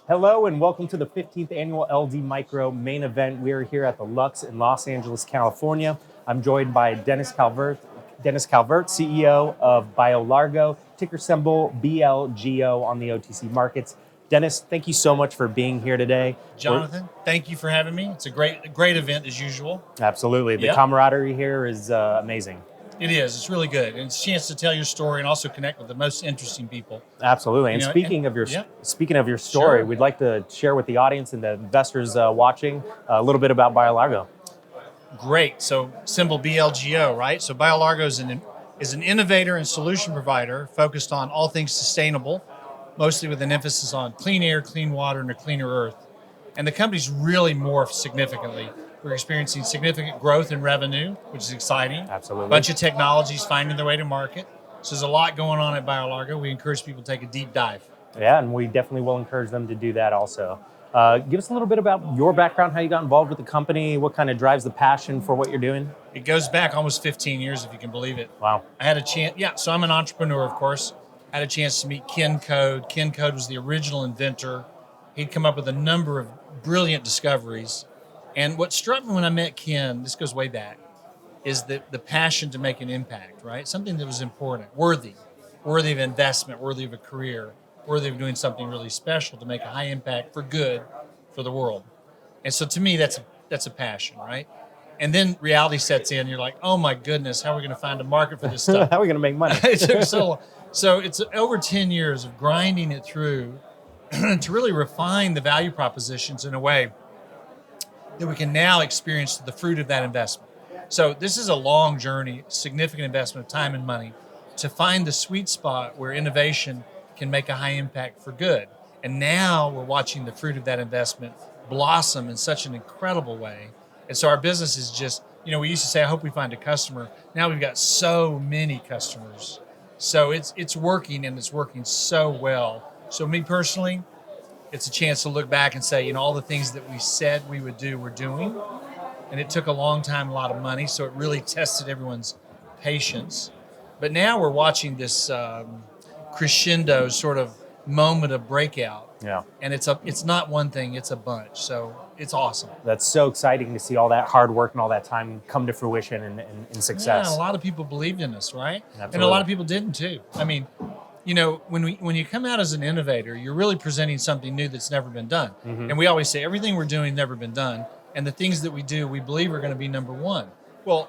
Hello and welcome to the 15th annual LD Micro main event. We are here at the Lux in Los Angeles, California. I'm joined by Dennis Calvert, CEO of Biolargo, ticker symbol BLGO on the OTC markets. Dennis, thank you so much for being here today. Jonathan, thank you for having me. It's a great event as usual. Absolutely. The camaraderie here is amazing. It is. It's really good. And it's a chance to tell your story and also connect with the most interesting people. Absolutely. And speaking of your story, Sure. we'd like to share with the audience and the investors watching a little bit about Biolargo. Great. So symbol BLGO, right? So Biolargo is an innovator and solution provider focused on all things sustainable, mostly with an emphasis on clean air, clean water, and a cleaner earth. And the company's really morphed significantly. We're experiencing significant growth in revenue, which is exciting. Absolutely. A bunch of technologies finding their way to market. So there's a lot going on at Biolargo. We encourage people to take a deep dive. Yeah, and we definitely will encourage them to do that also. Give us a little bit about your background, how you got involved with the company, what kind of drives the passion for what you're doing? It goes back almost 15 years, if you can believe it. Wow. I had a chance, so I'm an entrepreneur, of course. I had a chance to meet Ken Code. Ken Code was the original inventor. He'd come up with a number of brilliant discoveries. And what struck me when I met Ken, this goes way back, is the passion to make an impact, right? Something that was important, worthy of investment, worthy of a career, worthy of doing something really special to make a high impact for good for the world. And so to me, that's a passion, right? And then reality sets in. You're like, oh my goodness, how are we going to find a market for this stuff? How are we going to make money? It took so long. So it's over 10 years of grinding it through to really refine the value propositions in a way that we can now experience the fruit of that investment. So this is a long journey, significant investment of time and money to find the sweet spot where innovation can make a high impact for good. And now we're watching the fruit of that investment blossom in such an incredible way. And so our business is just, we used to say, I hope we find a customer. Now we've got so many customers. So it's working, and it's working so well. So me personally, it's a chance to look back and say, all the things that we said we would do, we're doing. And it took a long time, a lot of money, so it really tested everyone's patience. But now we're watching this crescendo sort of moment of breakout. Yeah. And it's not one thing, it's a bunch. So it's awesome. That's so exciting to see all that hard work and all that time come to fruition and success. Yeah, a lot of people believed in us, right? Absolutely. And a lot of people didn't too. I mean, when you come out as an innovator, you're really presenting something new that's never been done. Mm-hmm. And we always say everything we're doing never been done, and the things that we do, we believe are going to be number one. Well,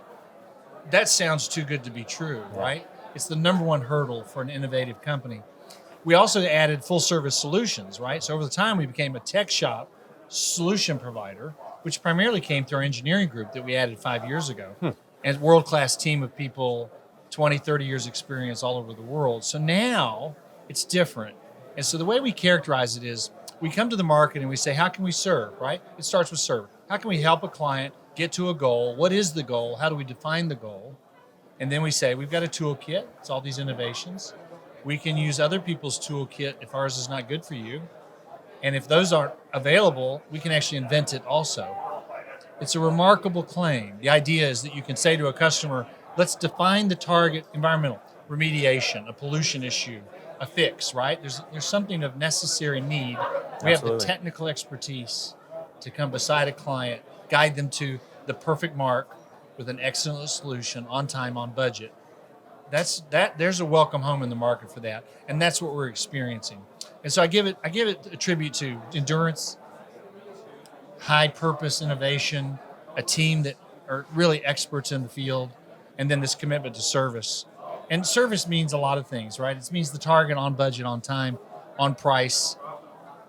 that sounds too good to be true, right? It's the number one hurdle for an innovative company. We also added full service solutions, right? So over the time, we became a tech shop solution provider, which primarily came through our engineering group that we added 5 years ago. And world-class team of people, 20, 30 years experience all over the world. So now it's different. And so the way we characterize it is we come to the market and we say, how can we serve, right? It starts with serve. How can we help a client get to a goal? What is the goal? How do we define the goal? And then we say, we've got a toolkit. It's all these innovations. We can use other people's toolkit if ours is not good for you. And if those aren't available, we can actually invent it also. It's a remarkable claim. The idea is that you can say to a customer, let's define the target environmental remediation, a pollution issue, a fix, right? There's something of necessary need. We have the technical expertise to come beside a client, guide them to the perfect mark with an excellent solution on time, on budget. There's a welcome home in the market for that, and that's what we're experiencing. And so I give it a tribute to endurance, high purpose innovation, a team that are really experts in the field, and then this commitment to service. And service means a lot of things, right? It means the target on budget, on time, on price,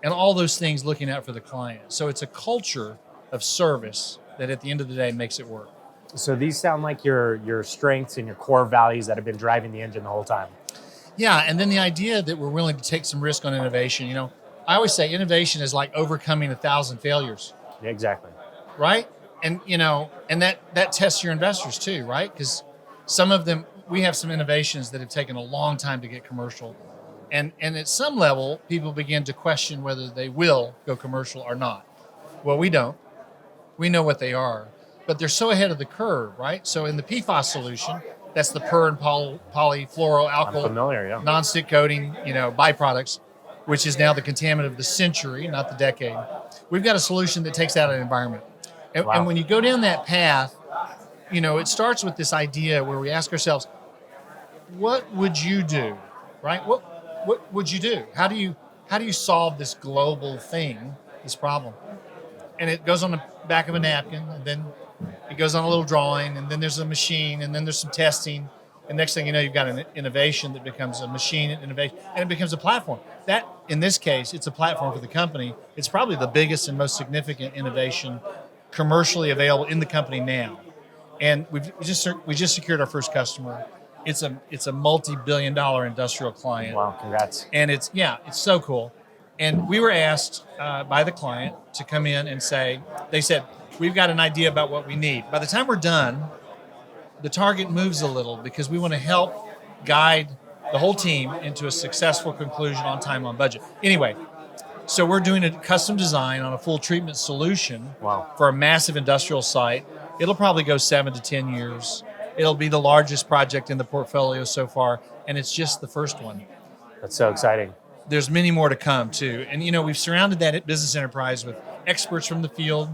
and all those things looking out for the client. So it's a culture of service that at the end of the day makes it work. So these sound like your strengths and your core values that have been driving the engine the whole time. Yeah, and then the idea that we're willing to take some risk on innovation. I always say innovation is like overcoming 1,000 failures. Yeah, exactly. Right? And and that tests your investors too, right? Because some of them, we have some innovations that have taken a long time to get commercial. And at some level, people begin to question whether they will go commercial or not. Well, we don't. We know what they are. But they're so ahead of the curve, right? So in the PFAS solution, that's the per and polyfluoroalkyl I'm familiar, yeah. non-stick coating, byproducts. which is now the contaminant of the century, not the decade. We've got a solution that takes out an environment. And when you go down that path, it starts with this idea where we ask ourselves, what would you do, right? What would you do? How do you solve this global thing, this problem? And it goes on the back of a napkin, and then it goes on a little drawing, and then there's a machine, and then there's some testing. And next thing you know, you've got an innovation that becomes a machine innovation, and it becomes a platform. That, in this case, it's a platform for the company. It's probably the biggest and most significant innovation commercially available in the company now. And we just secured our first customer. It's a multi-billion-dollar industrial client. Wow, congrats. And it's so cool. And we were asked by the client to come in and they said, we've got an idea about what we need. By the time we're done, the target moves a little because we want to help guide the whole team into a successful conclusion on time, on budget. Anyway, so we're doing a custom design on a full treatment solution for a massive industrial site. It'll probably go 7 to 10 years. It'll be the largest project in the portfolio so far, and it's just the first one. That's so exciting. There's many more to come, too. And, we've surrounded that business enterprise with experts from the field,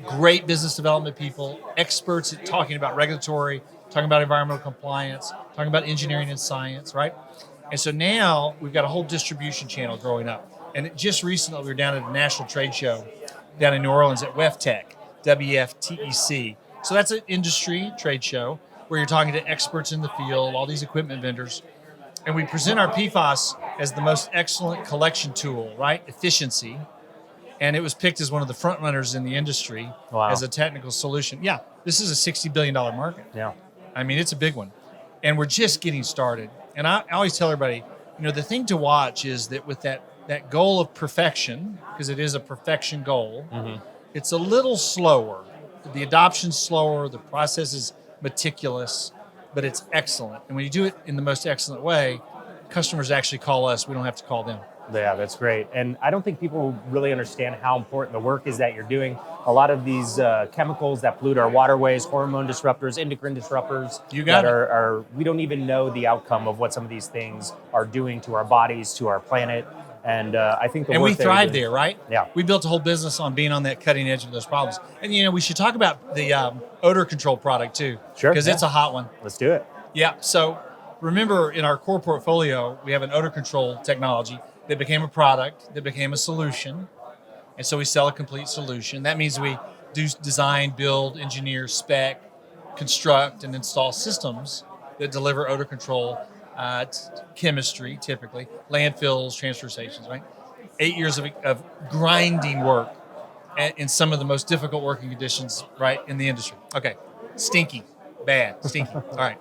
great business development people, experts at talking about regulatory, talking about environmental compliance, talking about engineering and science, right? And so now we've got a whole distribution channel growing up. And just recently, we were down at a national trade show down in New Orleans at WEFTEC, WFTEC. So that's an industry trade show where you're talking to experts in the field, all these equipment vendors. And we present our PFAS as the most excellent collection tool, right? Efficiency. And it was picked as one of the front runners in the industry as a technical solution. Yeah, this is a $60 billion market. Yeah. I mean, it's a big one. And we're just getting started. And I always tell everybody, the thing to watch is that with that goal of perfection, because it is a perfection goal, it's a little slower. The adoption's slower, the process is meticulous, but it's excellent. And when you do it in the most excellent way, customers actually call us. We don't have to call them. Yeah, that's great. And I don't think people really understand how important the work is that you're doing. A lot of these chemicals that pollute our waterways, hormone disruptors, endocrine disruptors, we don't even know the outcome of what some of these things are doing to our bodies, to our planet. And I think we thrive there, right? Yeah. We built a whole business on being on that cutting edge of those problems. And, we should talk about the odor control product, too. Sure. Because it's a hot one. Let's do it. Yeah. So remember, in our core portfolio, we have an odor control technology that became a product, that became a solution. And so we sell a complete solution. That means we do design, build, engineer, spec, construct, and install systems that deliver odor control chemistry, typically, landfills, transfer stations, right? 8 years of grinding work in some of the most difficult working conditions, right, in the industry. Okay, stinky, bad, stinky. All right.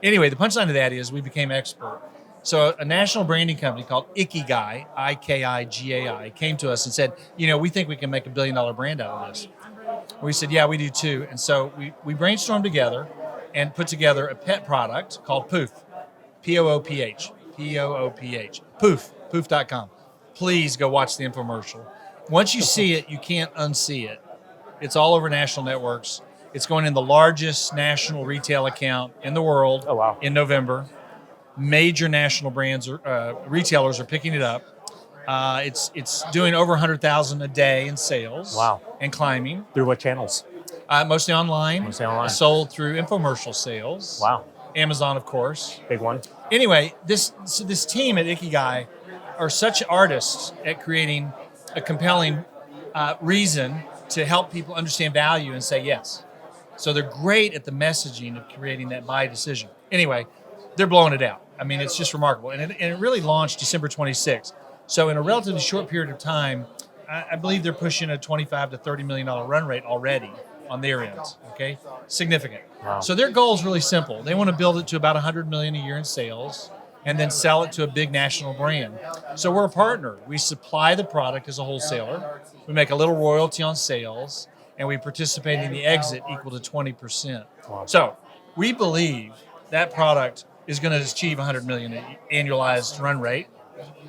Anyway, the punchline of that is we became expert. So a national branding company called Ikigai, I-K-I-G-A-I, came to us and said, we think we can make $1 billion brand out of this. We said, yeah, we do too. And so we brainstormed together and put together a pet product called Poof. P-O-O-P-H. P-O-O-P-H. Poof. Poof.com. Please go watch the infomercial. Once you see it, you can't unsee it. It's all over national networks. It's going in the largest national retail account in the world in November. Major national brands, retailers are picking it up. It's doing over 100,000 a day in sales. Wow. And climbing. Through what channels? Mostly online. Sold through infomercial sales. Wow. Amazon, of course. Big one. Anyway, this team at Ikigai are such artists at creating a compelling reason to help people understand value and say yes. So they're great at the messaging of creating that buy decision. Anyway, they're blowing it out. I mean, it's just remarkable. And it really launched December 26th. So in a relatively short period of time, I believe they're pushing a $25 to $30 million run rate already on their ends, okay? Significant. Wow. So their goal is really simple. They want to build it to about $100 million a year in sales and then sell it to a big national brand. So we're a partner. We supply the product as a wholesaler. We make a little royalty on sales, and we participate in the exit equal to 20%. Wow. So we believe that product is going to achieve $100 million annualized run rate,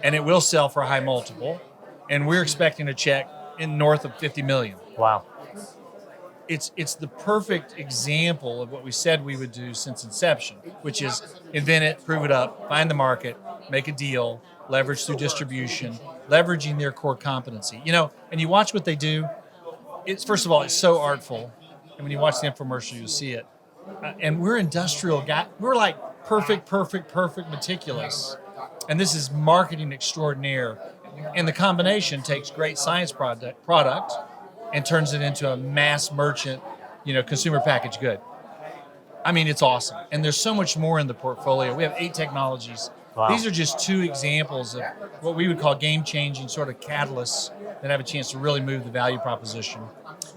and it will sell for a high multiple. And we're expecting a check in north of $50 million. Wow. It's the perfect example of what we said we would do since inception, which is invent it, prove it up, find the market, make a deal, leverage through distribution, leveraging their core competency. You know, and you watch what they do. It's first of all, it's so artful, and when you watch the infomercial, you'll see it. And we're industrial guys. We're like perfect, meticulous. And this is marketing extraordinaire. And the combination takes great science product and turns it into a mass merchant, consumer packaged good. I mean, it's awesome. And there's so much more in the portfolio. We have 8 technologies. Wow. These are just 2 examples of what we would call game-changing sort of catalysts that have a chance to really move the value proposition.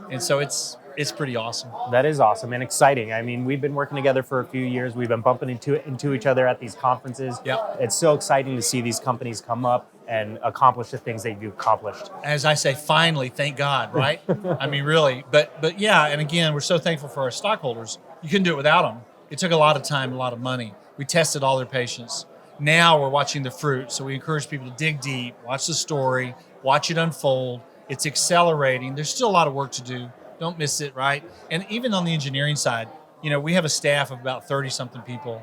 And so it's pretty awesome. That is awesome and exciting. I mean, we've been working together for a few years. We've been bumping into each other at these conferences. Yep. It's so exciting to see these companies come up and accomplish the things they've accomplished. As I say, finally, thank God, right? I mean, really. But yeah, and again, we're so thankful for our stockholders. You couldn't do it without them. It took a lot of time, a lot of money. We tested all their patients. Now we're watching the fruit. So we encourage people to dig deep, watch the story, watch it unfold. It's accelerating. There's still a lot of work to do. Don't miss it, right? And even on the engineering side, we have a staff of about 30-something people.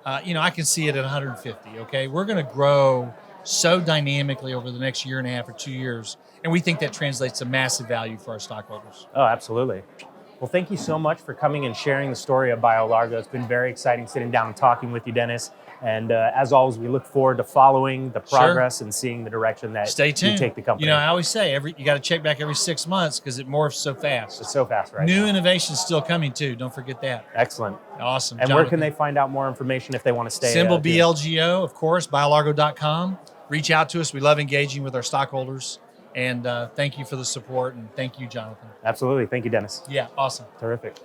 I can see it at 150, okay? We're going to grow so dynamically over the next year and a half or 2 years, and we think that translates to massive value for our stockholders. Oh, absolutely. Well, thank you so much for coming and sharing the story of Biolargo. It's been very exciting sitting down and talking with you, Dennis. And as always, we look forward to following the progress and seeing the direction that Stay tuned. you take the company. I always say you got to check back every 6 months because it morphs so fast. It's so fast, right? New innovation's still coming too. Don't forget that. Excellent. Awesome. And Jonathan, where can they find out more information if they want to stay? Symbol BLGO, of course, biolargo.com. Reach out to us. We love engaging with our stockholders. And thank you for the support. And thank you, Jonathan. Absolutely. Thank you, Dennis. Yeah, awesome. Terrific.